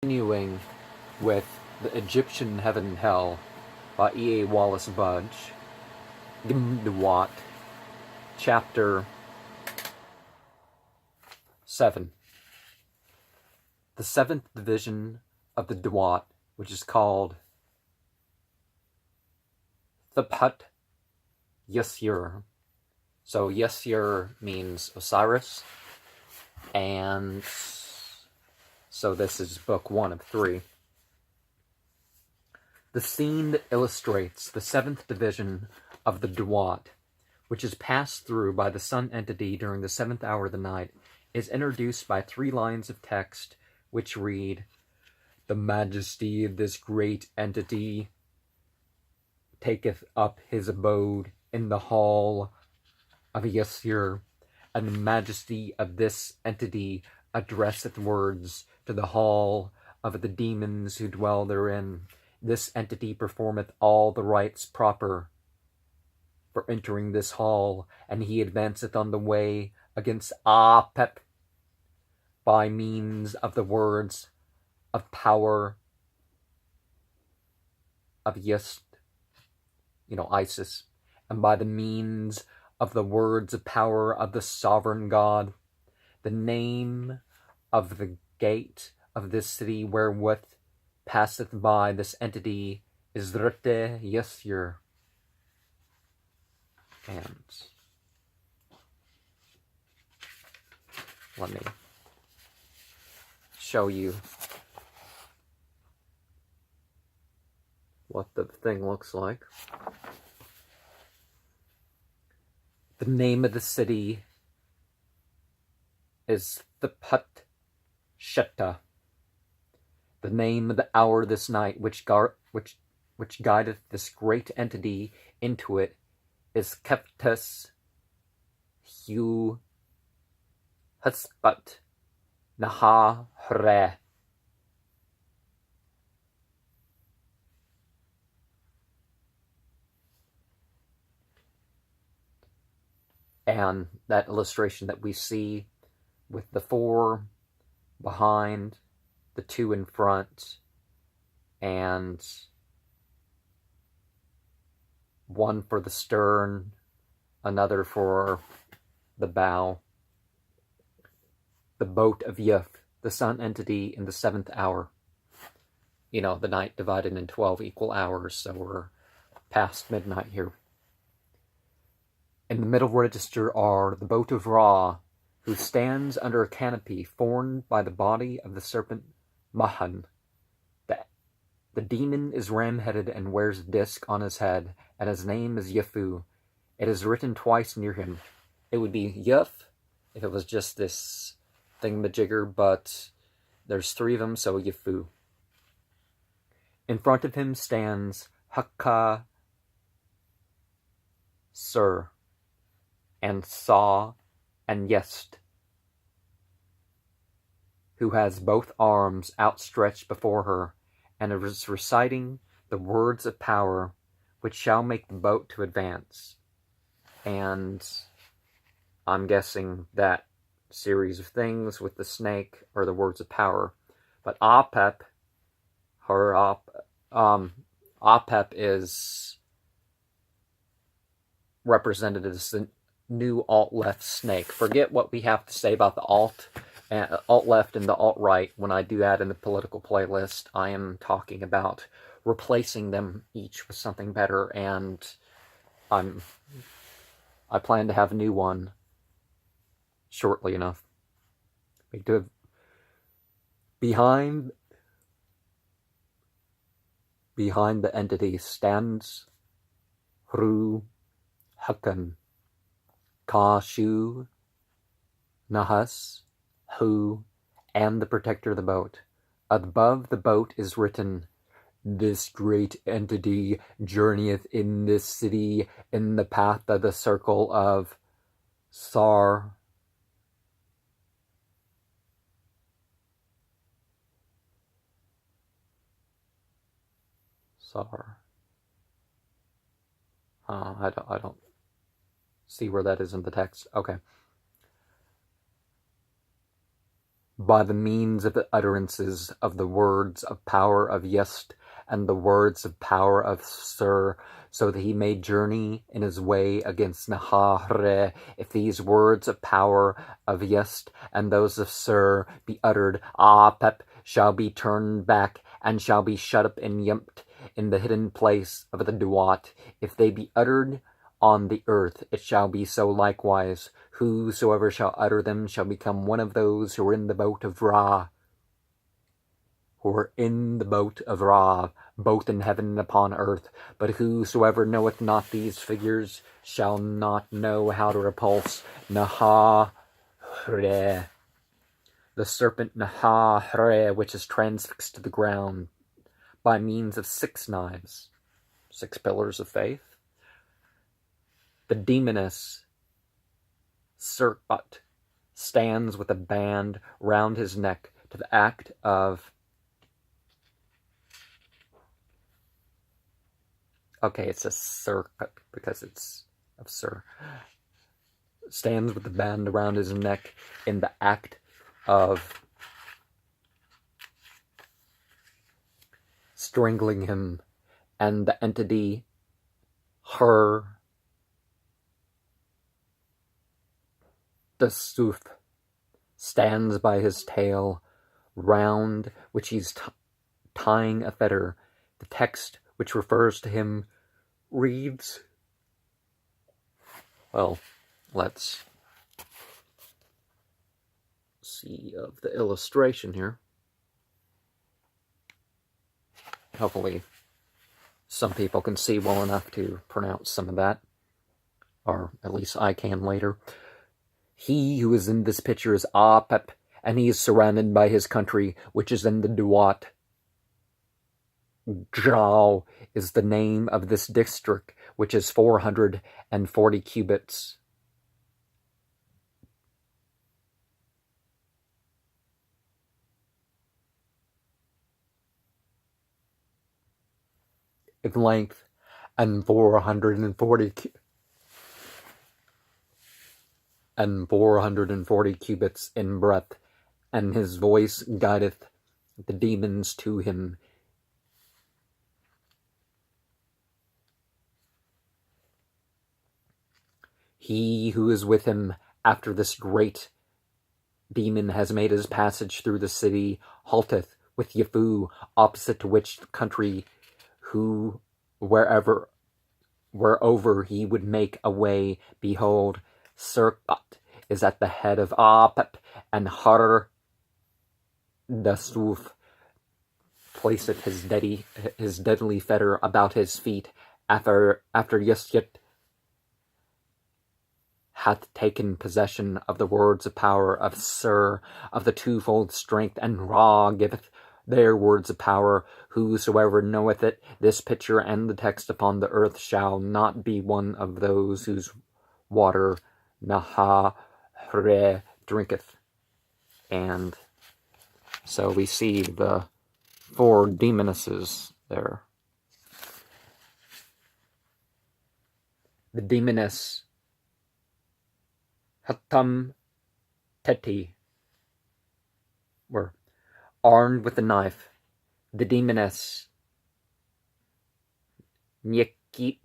Continuing with The Egyptian Heaven and Hell by E.A. Wallis Budge, Gmdwat, Chapter 7. The seventh division of the Dwat, which is called Theput Yasir. So Yasir means Osiris, and so this is book 1 of 3. The scene that illustrates the seventh division of the Dwat, which is passed through by the sun entity during the 7th hour of the night, is introduced by 3 lines of text which read, "The majesty of this great entity taketh up his abode in the hall of Yasir, and the majesty of this entity addresseth words to the hall of the demons who dwell therein. This entity performeth all the rites proper for entering this hall, and he advanceth on the way against Apep by means of the words of power of Yest, Isis, and by the means of the words of power of the sovereign God. The name of the gate of this city wherewith passeth by this entity is Rete Yasir." And let me show you what the thing looks like. The name of the city is Theput Shetta. The name of the hour this night which guideth this great entity into it is Keptus Hu Huspat Naha Hre. And that illustration that we see with the 4 behind, the 2 in front, and 1 for the stern, another for the bow. The boat of Yuf, the sun entity in the 7th hour. The night divided in 12 equal hours, so we're past midnight here. In the middle register are the boat of Ra, who stands under a canopy formed by the body of the serpent Mahan. The demon is ram-headed and wears a disc on his head, and his name is Yafu. It is written twice near him. It would be Yuf if it was just this thingamajigger, but there's 3 of them, so Yafu. In front of him stands Hakka Sur, and Sa, and Yest, who has both arms outstretched before her, and is reciting the words of power which shall make the boat to advance. And I'm guessing that series of things with the snake are the words of power. But Apep, Apep is represented as the new alt-left snake. Forget what we have to say about the alt-left and the alt-right when I do that in the political playlist. I am talking about replacing them each with something better, and I plan to have a new one shortly enough. Behind the entity stands Ru Hakan Kashu Nahas Hu, and the protector of the boat. Above the boat is written, "This great entity journeyeth in this city in the path of the circle of Sar." I don't see where that is in the text. Okay. by the means of the utterances of the words of power of Yest and the words of power of Sir, so that he may journey in his way against Nahare. If these words of power of Yest and those of Sir be uttered, Apep shall be turned back and shall be shut up in Yempt, in the hidden place of the Duat. If they be uttered on the earth, it shall be so likewise. Whosoever shall utter them shall become one of those who are in the boat of Ra, both in heaven and upon earth. But whosoever knoweth not these figures shall not know how to repulse Nahare, the serpent Nahare, which is transfixed to the ground by means of 6 knives, 6 pillars of faith. The demoness Serput stands with a band round his neck to the act of... Okay, it's a Serput because it's of Sir. Stands with the band around his neck in the act of strangling him, and the entity, her, the Sooth, stands by his tail, round which he's tying a fetter. The text which refers to him reads... Well, let's see of the illustration here. Hopefully some people can see well enough to pronounce some of that, or at least I can later. He who is in this picture is Apep, and he is surrounded by his country, which is in the Duat. Jao is the name of this district, which is 440 cubits. In length, and 440 cubits in breadth, and his voice guideth the demons to him. He who is with him after this great demon has made his passage through the city, halteth with Yafu, opposite to which the country whereover he would make a way. Behold, Serput is at the head of Apep, and Har the Sooth placeth his deadly fetter about his feet, after Yesyet hath taken possession of the words of power of Sir, of the twofold strength, and Ra giveth their words of power. Whosoever knoweth it, this picture and the text upon the earth, shall not be one of those whose water Nahare drinketh. And so we see the 4 demonesses there. The demoness Hatam Teti were armed with a knife. The demoness Nyekicha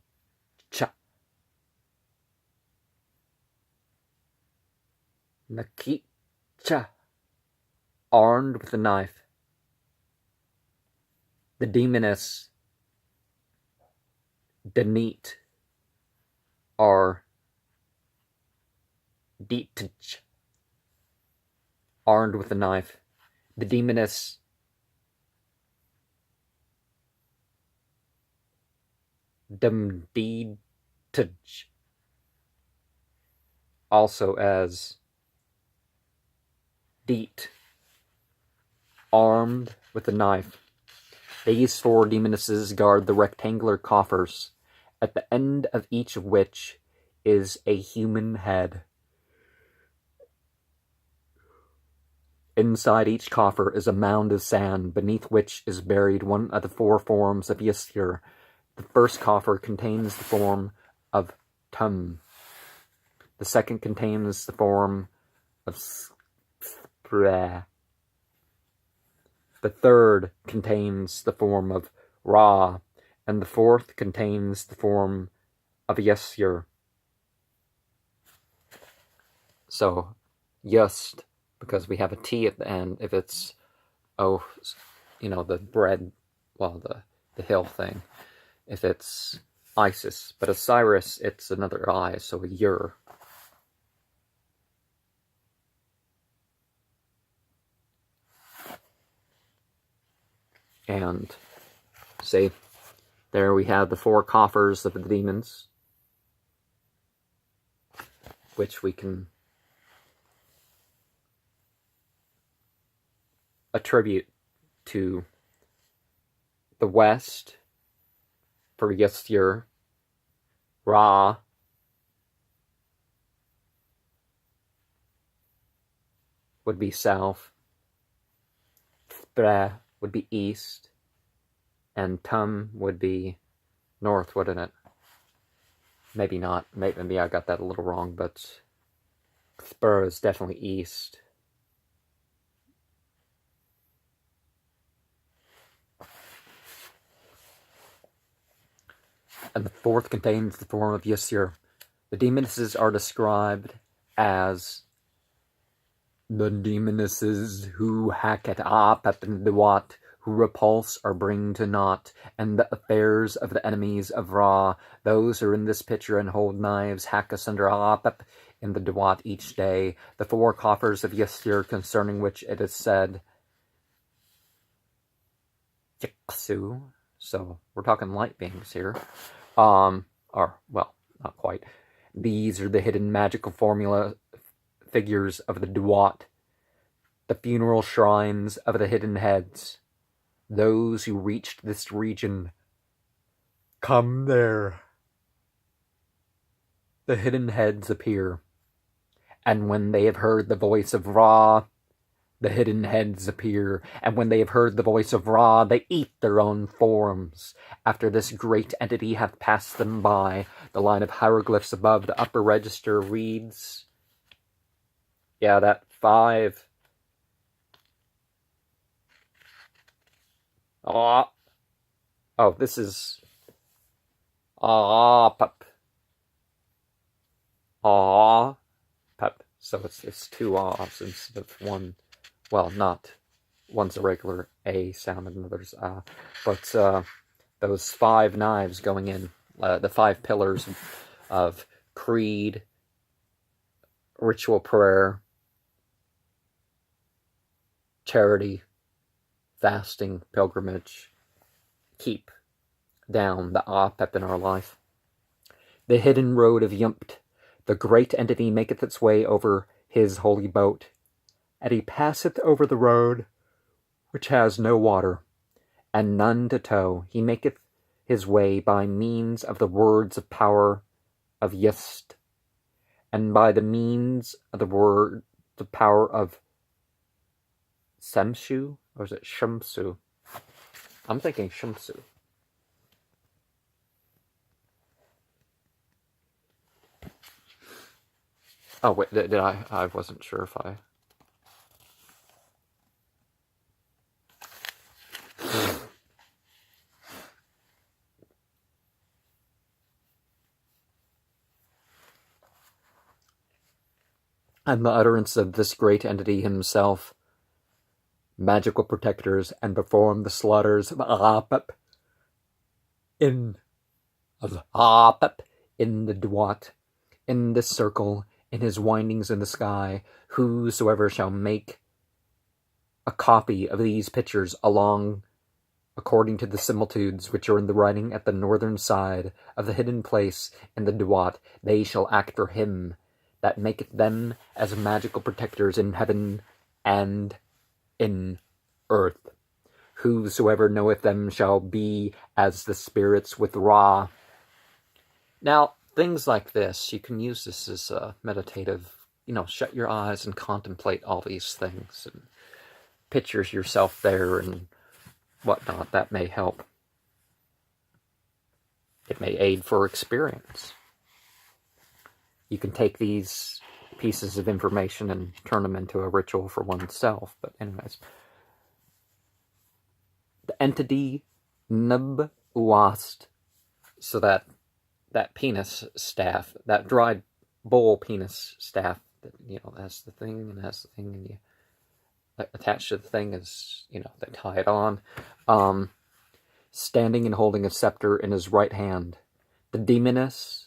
armed with a knife. The demoness Denit are Deetch, armed with a knife. The demoness Demdeetch, also as Deet, armed with a knife. These 4 demonesses guard the rectangular coffers, at the end of each of which is a human head. Inside each coffer is a mound of sand, beneath which is buried one of the 4 forms of Yesir. The first coffer contains the form of Tum. The second contains the form of Spre. The third contains the form of Ra, and the fourth contains the form of Yesir. So, Yust, because we have a T at the end, if it's, the bread, the hill thing, if it's Isis, but Osiris, it's another I, so a Ur. And, see, there we have the 4 coffers of the demons, which we can attribute to the west for Yestir, Ra, would be south, Thbre would be east, and Tum would be north, wouldn't it? Maybe not. Maybe I got that a little wrong, but Thbre is definitely east. And the fourth contains the form of Yesir. The demonesses are described as the demonesses who hack at Apep and Duat, who repulse or bring to naught, and the affairs of the enemies of Ra. Those who are in this picture and hold knives hack asunder Apep in the Duat each day. The 4 coffers of Yesir, concerning which it is said, Yiksu. So we're talking light beings here. Not quite. These are the hidden magical formula figures of the Duat, the funeral shrines of the hidden heads. Those who reached this region come there. The hidden heads appear, and when they have heard the voice of Ra, the hidden heads appear, and when they have heard the voice of Ra, they eat their own forms. After this great entity hath passed them by, the line of hieroglyphs above the upper register reads, that 5. This is Pep. Pep. So it's 2 ahs instead of 1. Well, not. One's a regular A sound and another's ah. But those 5 knives going in, the 5 pillars of creed, ritual prayer, charity, fasting, pilgrimage, keep down the Apep in our life. The hidden road of Yumpt, the great entity maketh its way over his holy boat, and he passeth over the road which has no water, and none to tow. He maketh his way by means of the words of power of Yist, and by the means of the power of Semshu, or is it Shumsu? I'm thinking Shumsu. Oh, wait, did I wasn't sure if I... And the utterance of this great entity himself, magical protectors, and perform the slaughters of Apep in the Duat, in this circle, in his windings in the sky. Whosoever shall make a copy of these pictures according to the similitudes which are in the writing at the northern side of the hidden place in the Duat, they shall act for him that maketh them as magical protectors in heaven and in earth. Whosoever knoweth them shall be as the spirits with Ra. Now, things like this, you can use this as a meditative, shut your eyes and contemplate all these things, and pictures yourself there and whatnot. That may help. It may aid for experience. You can take these pieces of information and turn them into a ritual for oneself. But anyways, The entity nub wast, so that penis staff, that dried bowl penis staff, that, you know, has the thing and has the thing, and you attach to the thing is, you know, they tie it on. Standing and holding a scepter in his right hand. The demoness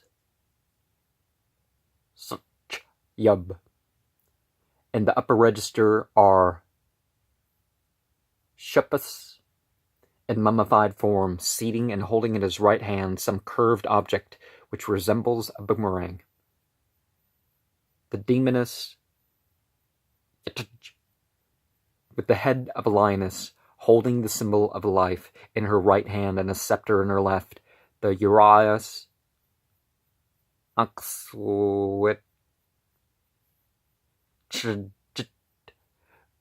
Yub. In the upper register are Shuppas in mummified form, seating and holding in his right hand some curved object which resembles a boomerang. The demoness, with the head of a lioness, holding the symbol of life in her right hand and a scepter in her left. The Urias Uxwit,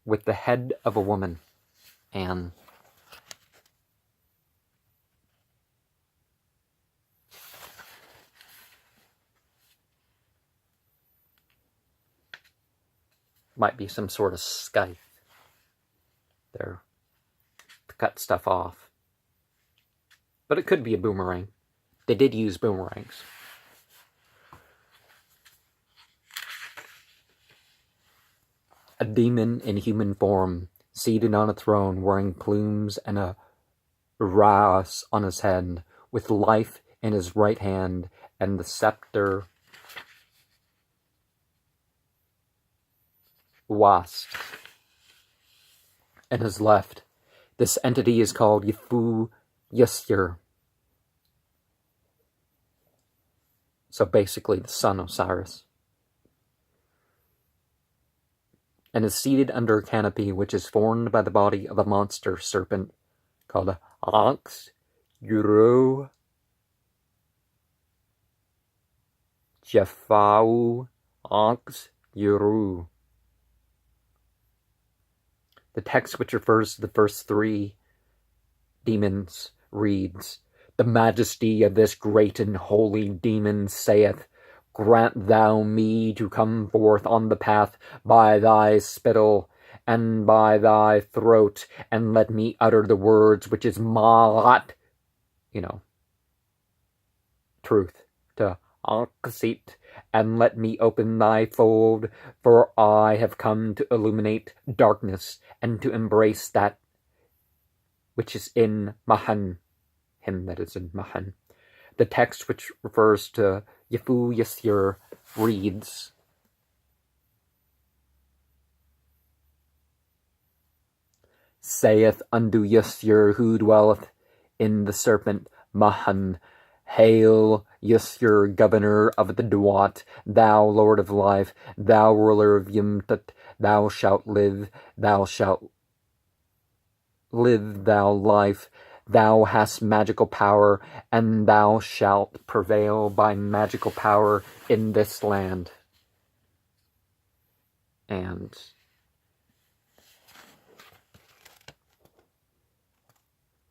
with the head of a woman, and might be some sort of scythe there to cut stuff off. But it could be a boomerang. They did use boomerangs. A demon in human form, seated on a throne, wearing plumes and a ras on his head, with life in his right hand and the scepter wast in his left. This entity is called Yifu Yusir. So basically the son of Cyrus. And is seated under a canopy which is formed by the body of a monster serpent called Ox Uro Jeffau Ox Uru. The text which refers to the first three demons reads, "The majesty of this great and holy demon saith, Grant thou me to come forth on the path by thy spittle and by thy throat, and let me utter the words which is malat," you know, truth, to Aksit, "and let me open thy fold, for I have come to illuminate darkness and to embrace that which is in Mahan," him that is in Mahan. The text which refers to Yifu Yasir reads, "Saith unto Yasir who dwelleth in the serpent Mahan, Hail, Yasir, governor of the Duat, thou lord of life, thou ruler of Yimtut, thou shalt live, thou life, thou hast magical power, and thou shalt prevail by magical power in this land." And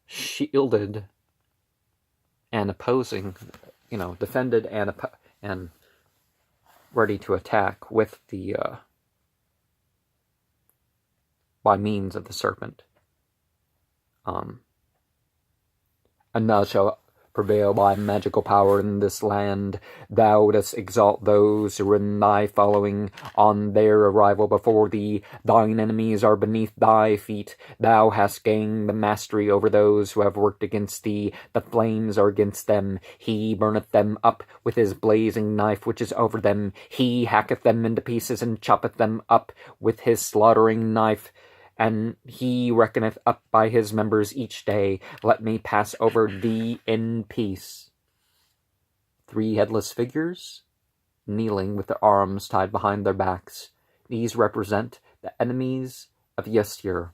shielded and opposing, you know, defended and ready to attack with the by means of the serpent. And thou shalt prevail by magical power in this land. Thou dost exalt those who are in thy following on their arrival before thee. Thine enemies are beneath thy feet. Thou hast gained the mastery over those who have worked against thee. The flames are against them. He burneth them up with his blazing knife which is over them. He hacketh them into pieces and choppeth them up with his slaughtering knife. And he reckoneth up by his members each day. Let me pass over thee in peace. Three headless figures, kneeling with their arms tied behind their backs. These represent the enemies of Yasir.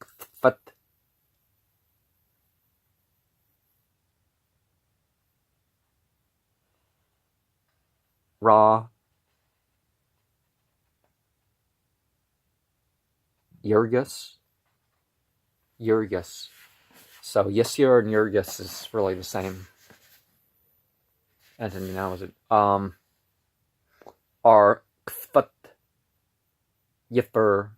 Kfat, Ra, Yurgis. So Yasir and Yurgis is really the same entity now, is it? Are Kfat, Yipper,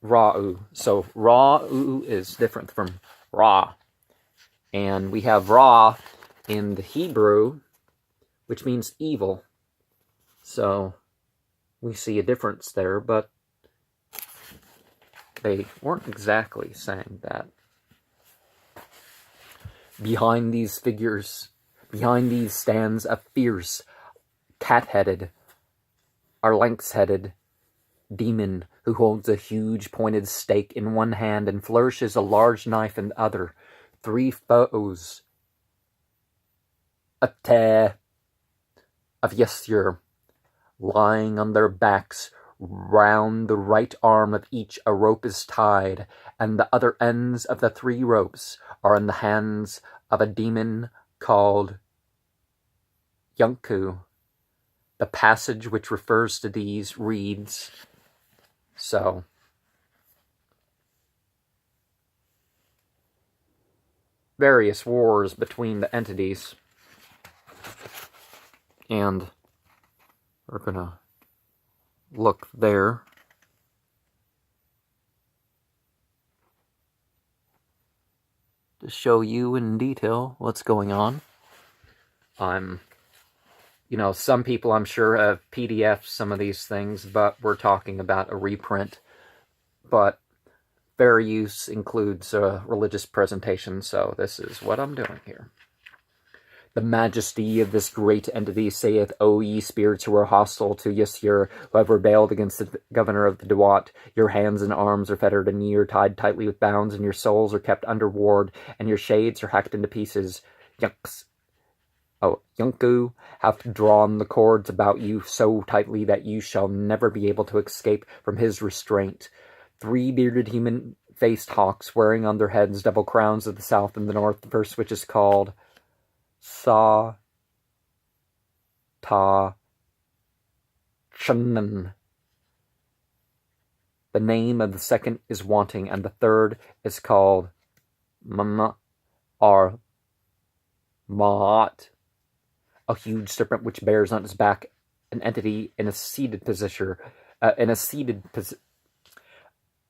Ra'u. So Ra'u is different from Ra. And we have Ra in the Hebrew, which means evil. So we see a difference there, but they weren't exactly saying that. Behind these figures, behind these stands a fierce, cat-headed, or lynx-headed demon who holds a huge pointed stake in one hand and flourishes a large knife in the other. 3 foes of yesteryear, lying on their backs. Round the right arm of each a rope is tied, and the other ends of the 3 ropes are in the hands of a demon called Yunku. The passage which refers to these reads so. Various wars between the entities, and we're gonna look there. To show you in detail what's going on. Some people I'm sure have PDF'd some of these things, but we're talking about a reprint. But fair use includes a religious presentation, so this is what I'm doing here. The majesty of this great entity saith, O ye spirits who are hostile to Yasir, who have rebelled against the governor of the Duat, your hands and arms are fettered, and ye are tied tightly with bounds, and your souls are kept under ward, and your shades are hacked into pieces. Yunku hath drawn the cords about you so tightly that you shall never be able to escape from his restraint. 3 bearded human-faced hawks, wearing on their heads double crowns of the south and the north, the first which is called Sa Ta Chunnen. The name of the second is wanting, and the third is called Mama Ar Maat, a huge serpent which bears on its back an entity in a seated position.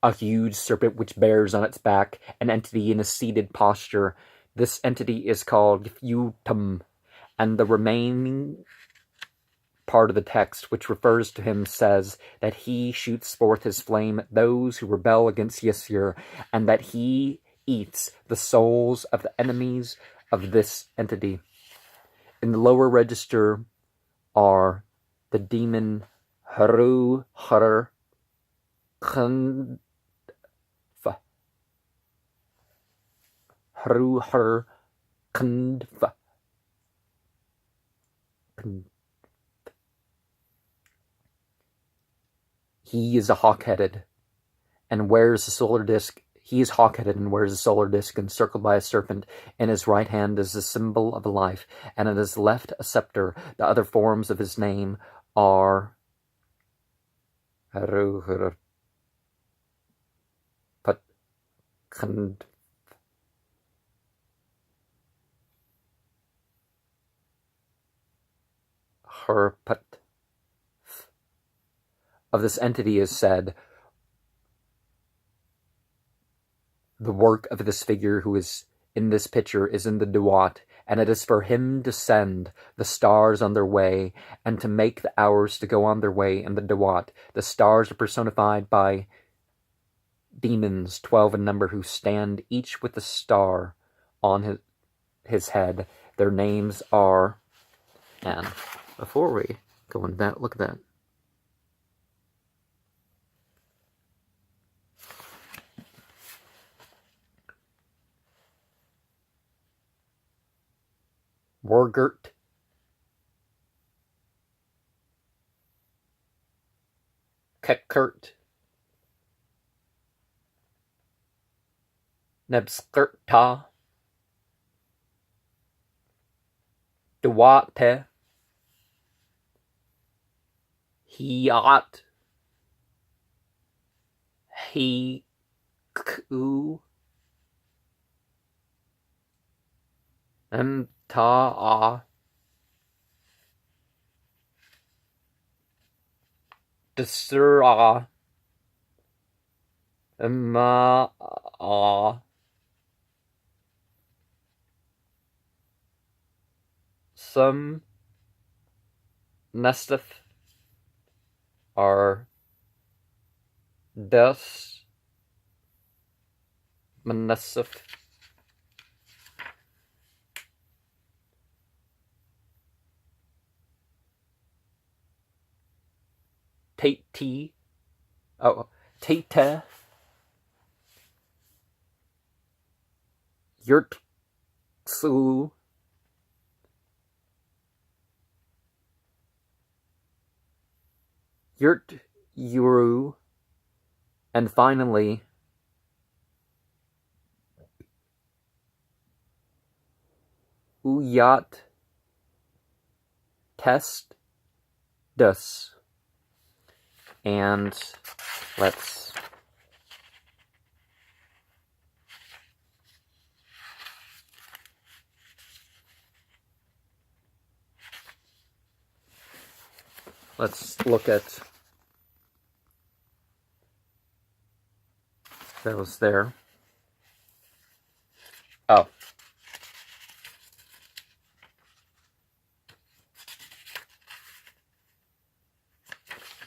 A huge serpent which bears on its back an entity in a seated posture. This entity is called Futum, and the remaining part of the text, which refers to him, says that he shoots forth his flame at those who rebel against Yasir, and that he eats the souls of the enemies of this entity. In the lower register are the demon Haru Har Khandfa. Haru Har Khandfa. He is hawk-headed and wears a solar disc. He is hawk-headed and wears a solar disc encircled by a serpent. In his right hand is the symbol of life, and in his left a scepter. The other forms of his name are Haru Pat Khandfa. Of this entity is said, the work of this figure who is in this picture is in the Duat, and it is for him to send the stars on their way, and to make the hours to go on their way in the Duat. The stars are personified by demons, 12 in number, who stand each with a star on his head. Their names are, and before we go into that, look at that. Wargurt, Kekert, Nebskirta, Duate, Hiat, Hiku, Mta'a, Desura, Ma some nesteth are des manesseth tate tate yurtsu yuru, and finally uyat test dus. And let's look at those there. Oh.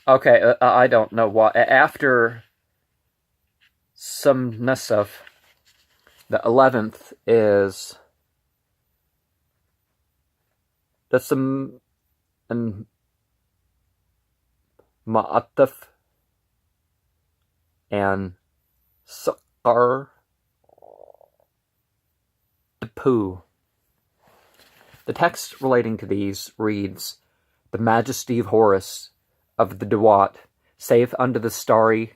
Okay, I don't know why. After some Nesaf, the 11th is the some and Ma'ataf and Sakar Depu. The text relating to these reads, "The majesty of Horus, of the Duat, saith unto the starry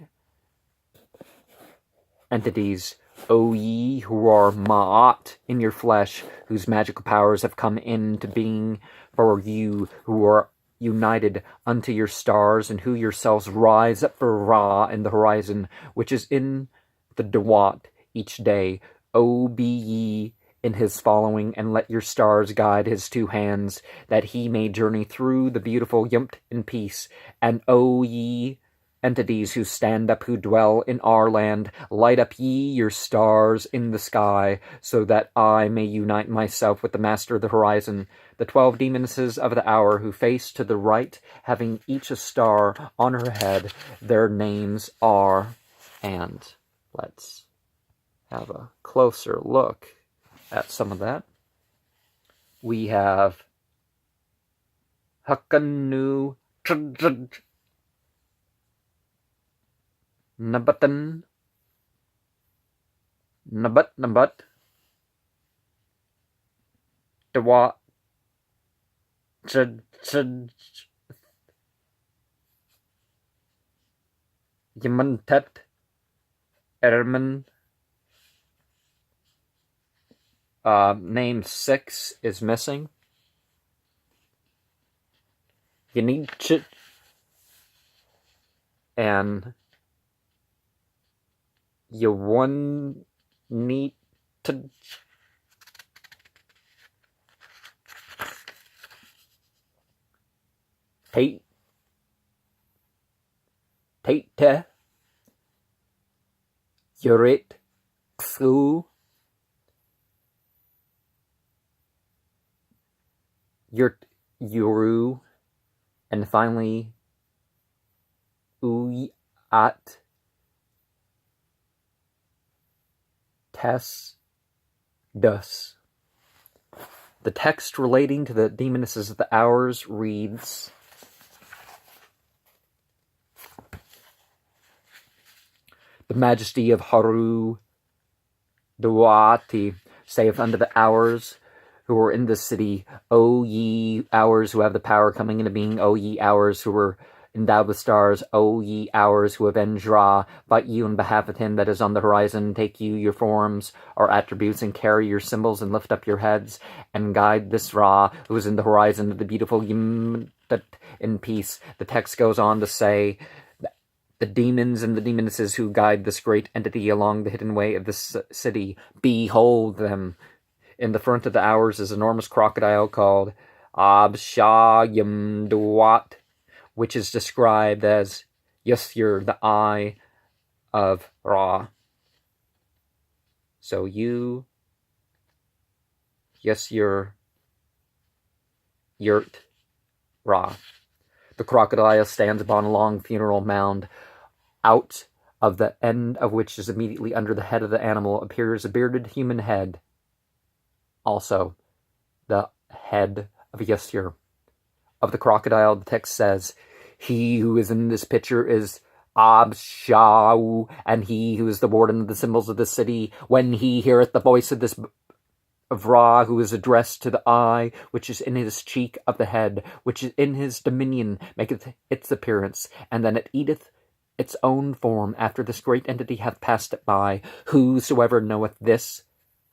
entities, O ye who are Ma'at in your flesh, whose magical powers have come into being for you, who are united unto your stars, and who yourselves rise up for Ra in the horizon, which is in the Duat each day. O be ye in his following, and let your stars guide his two hands, that he may journey through the beautiful Yumt in peace. And O ye entities who stand up, who dwell in our land, light up ye your stars in the sky, so that I may unite myself with the master of the horizon. The 12 demonesses of the hour, who face to the right, having each a star on her head, their names are," and let's have a closer look at some of that. We have Hakanu Nabatan Nabat Dewa Yamantet Erman. Name 6 is missing. Yanichit and Yawan need to Tate Yurit Xu Yuru, and finally Uyat Tes Dus. The text relating to the demonesses of the hours reads, "The majesty of Haru Duati saith unto the hours who are in the city, O ye hours who have the power coming into being, O ye hours who are endowed with stars, O ye hours who avenge Ra, fight you in behalf of him that is on the horizon, take you your forms or attributes, and carry your symbols, and lift up your heads, and guide this Ra who is in the horizon of the beautiful Yimdat in peace." The text goes on to say, "The demons and the demonesses who guide this great entity along the hidden way of this city, behold them." In the front of the hours is an enormous crocodile called Abshayim Duat, which is described as Yusur, the eye of Ra. So you, yes, you're Yurt, Ra. The crocodile stands upon a long funeral mound, out of the end of which is immediately under the head of the animal appears a bearded human head. Also, the head of Yasur. Of the crocodile, the text says, "He who is in this picture is Abshau, and he who is the warden of the symbols of the city. When he heareth the voice of this of Ra, who is addressed to the eye, which is in his cheek of the head, which is in his dominion, maketh its appearance, and then it eateth its own form after this great entity hath passed it by. Whosoever knoweth this,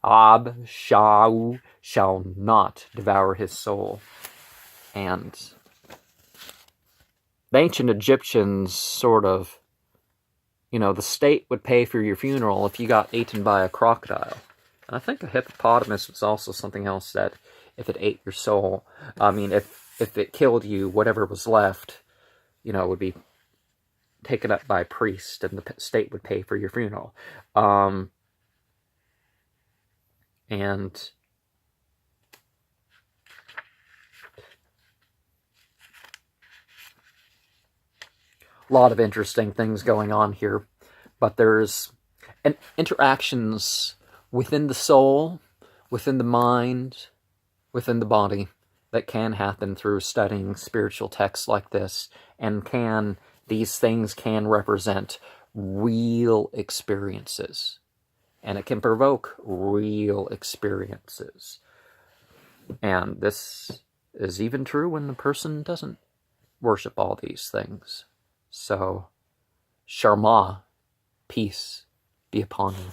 Abshau, shall not devour his soul." And the ancient Egyptians sort of, the state would pay for your funeral if you got eaten by a crocodile. And I think a hippopotamus was also something else that if it ate your soul, if it killed you, whatever was left, would be taken up by a priest, and the state would pay for your funeral. And a lot of interesting things going on here, but there's interactions within the soul, within the mind, within the body that can happen through studying spiritual texts like this, and these things can represent real experiences, and it can provoke real experiences. And this is even true when the person doesn't worship all these things. So, Sharma, peace be upon you.